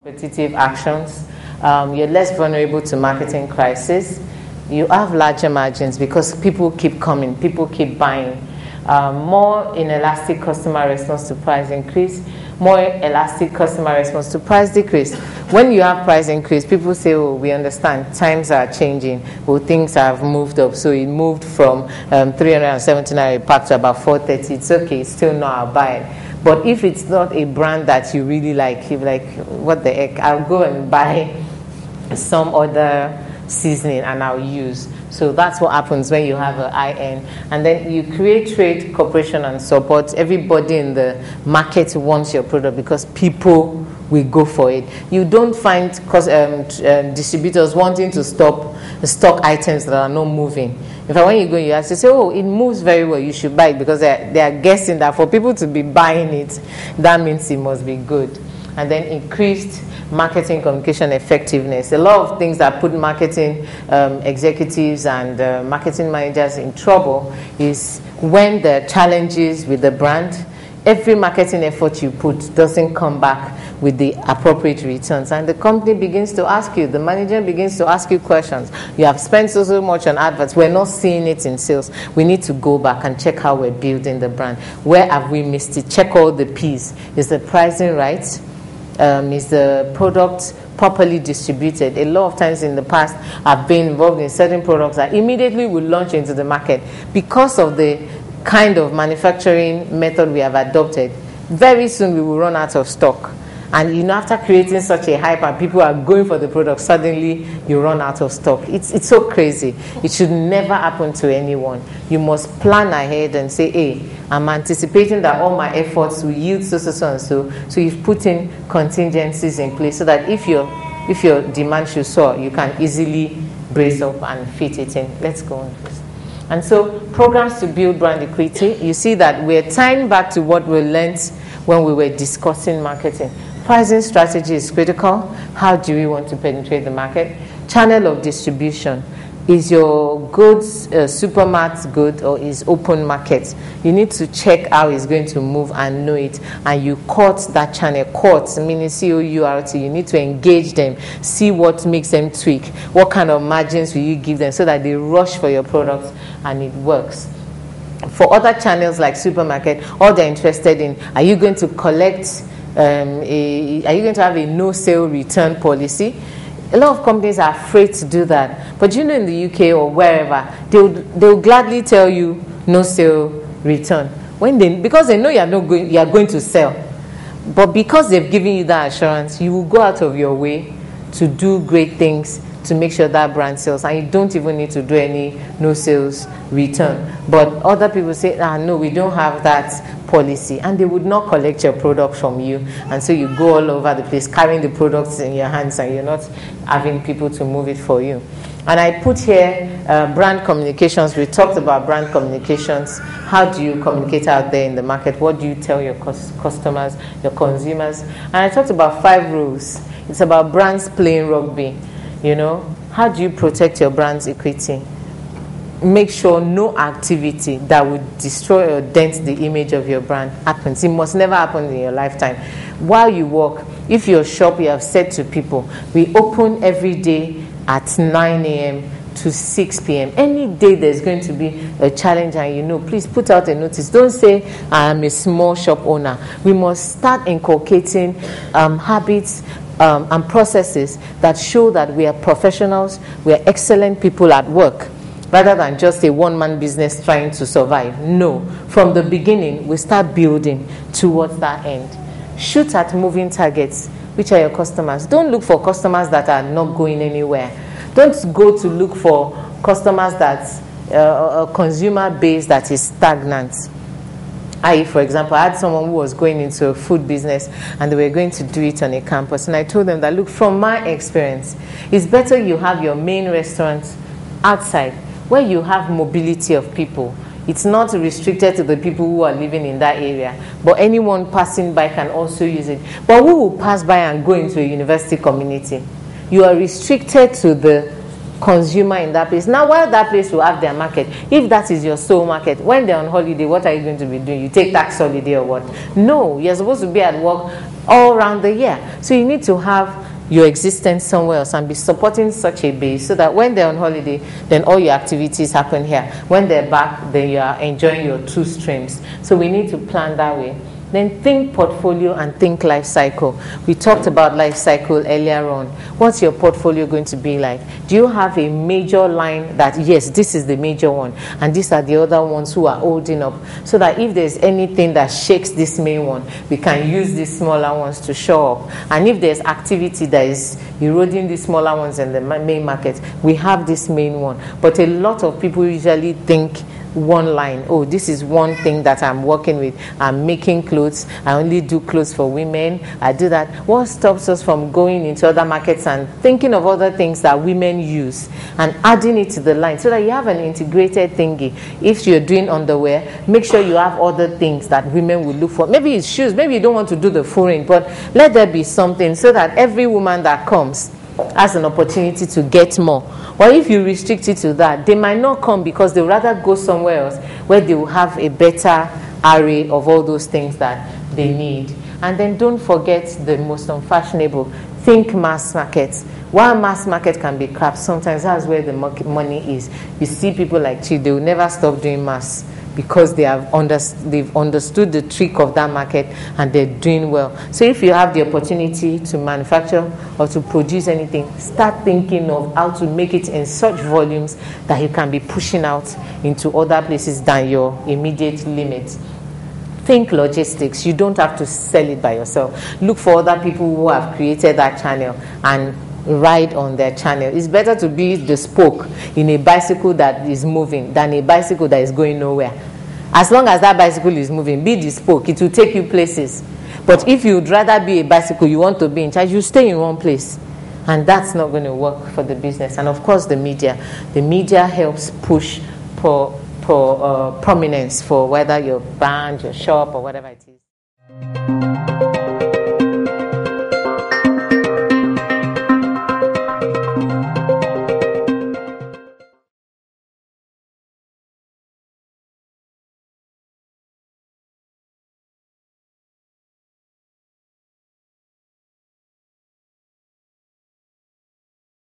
competitive actions. You're less vulnerable to marketing crisis. You have larger margins because people keep coming, people keep buying. More inelastic customer response to price increase, more elastic customer response to price decrease. When you have price increase, people say, oh, we understand, times are changing, well, things have moved up. So it moved from 379 pack to about 430. It's okay, it's still not, I'll buy it. But if it's not a brand that you really like, you're like, what the heck, I'll go and buy some other seasoning and I'll use. So that's what happens when you have an IN. And then you create trade, cooperation, and support. Everybody in the market wants your product because people will go for it. You don't find distributors wanting to stock items that are not moving. In fact, when you go, you have to say, oh, it moves very well, you should buy it, because they are guessing that for people to be buying it, that means it must be good. And then increased marketing communication effectiveness. A lot of things that put marketing executives and marketing managers in trouble is when the challenges with the brand, every marketing effort you put doesn't come back with the appropriate returns. And the company begins to ask you, the manager begins to ask you questions. You have spent so much on adverts. We're not seeing it in sales. We need to go back and check how we're building the brand. Where have we missed it? Check all the P's. Is the pricing right? Is the product properly distributed? A lot of times in the past, I've been involved in certain products that immediately will launch into the market because of the kind of manufacturing method we have adopted. Very soon we will run out of stock. And after creating such a hype and people are going for the product, suddenly you run out of stock. It's so crazy. It should never happen to anyone. You must plan ahead and say, hey, I'm anticipating that all my efforts will yield so and so. So you've put in contingencies in place so that if your demand should soar, you can easily brace up and fit it in. Let's go on first. And so programs to build brand equity, you see that we're tying back to what we learned when we were discussing marketing. Pricing strategy is critical. How do we want to penetrate the market? Channel of distribution. Is your goods supermarket good or is open market? You need to check how it's going to move and know it. And you court that channel. Court, meaning C-O-U-R-T. You need to engage them. See what makes them tweak. What kind of margins will you give them so that they rush for your products and it works. For other channels like supermarket, all they're interested in, are you going to collect are you going to have a no sale return policy? A lot of companies are afraid to do that. But in the UK or wherever, they'll gladly tell you no sale return. Because they know you are going to sell. But because they've given you that assurance, you will go out of your way to do great things to make sure that brand sells, and you don't even need to do any no sales return. But other people say, no, we don't have that policy, and they would not collect your product from you, and so you go all over the place carrying the products in your hands and you're not having people to move it for you. And I put here brand communications. We talked about brand communications. How do you communicate out there in the market? What do you tell your customers, your consumers? And I talked about 5 rules. It's about brands playing rugby. How do you protect your brand's equity? Make sure no activity that would destroy or dent the image of your brand happens. It must never happen in your lifetime. While you work, if your shop, you have said to people, we open every day at 9 a.m. to 6 p.m. Any day there's going to be a challenge and please put out a notice. Don't say, I'm a small shop owner. We must start inculcating habits and processes that show that we are professionals, we are excellent people at work, rather than just a one-man business trying to survive. No, from the beginning, we start building towards that end. Shoot at moving targets. Which are your customers? Don't look for customers that are not going anywhere. Don't go to look for customers that a consumer base that is stagnant. For example, I had someone who was going into a food business and they were going to do it on a campus. And I told them that, look, from my experience, it's better you have your main restaurant outside where you have mobility of people. It's not restricted to the people who are living in that area, but anyone passing by can also use it. But who will pass by and go into a university community? You are restricted to the consumer in that place. Now, while that place will have their market, if that is your sole market, when they're on holiday, what are you going to be doing? You take tax holiday or what? No, you're supposed to be at work all around the year. So you need to have your existence somewhere else and be supporting such a base so that when they're on holiday, then all your activities happen here. When they're back, then you are enjoying your two streams. So we need to plan that way. Then think portfolio and think life cycle. We talked about life cycle earlier on. What's your portfolio going to be like? Do you have a major line that, yes, this is the major one, and these are the other ones who are holding up, so that if there's anything that shakes this main one, we can use these smaller ones to show up. And if there's activity that is eroding these smaller ones in the main market, we have this main one. But a lot of people usually think one line. Oh, this is one thing that I'm working with. I'm making clothes. I only do clothes for women. I do that. What stops us from going into other markets and thinking of other things that women use and adding it to the line so that you have an integrated thingy? If you're doing underwear, make sure you have other things that women will look for. Maybe it's shoes. Maybe you don't want to do the full range, but let there be something so that every woman that comes has an opportunity to get more. Or if you restrict it to that, they might not come because they would rather go somewhere else where they will have a better array of all those things that they need. And then don't forget the most unfashionable. Think mass markets. While mass market can be crap, sometimes that's where the money is. You see people like Chi, they will never stop doing mass because they've understood the trick of that market and they're doing well. So if you have the opportunity to manufacture or to produce anything, start thinking of how to make it in such volumes that you can be pushing out into other places than your immediate limits. Think logistics. You don't have to sell it by yourself. Look for other people who have created that channel and ride on their channel. It's better to be the spoke in a bicycle that is moving than a bicycle that is going nowhere. As long as that bicycle is moving, be the spoke. It will take you places. But if you'd rather be a bicycle, you want to be in charge, you stay in one place. And that's not going to work for the business. And of course, the media. The media helps push for prominence for whether your brand, your shop, or whatever it is.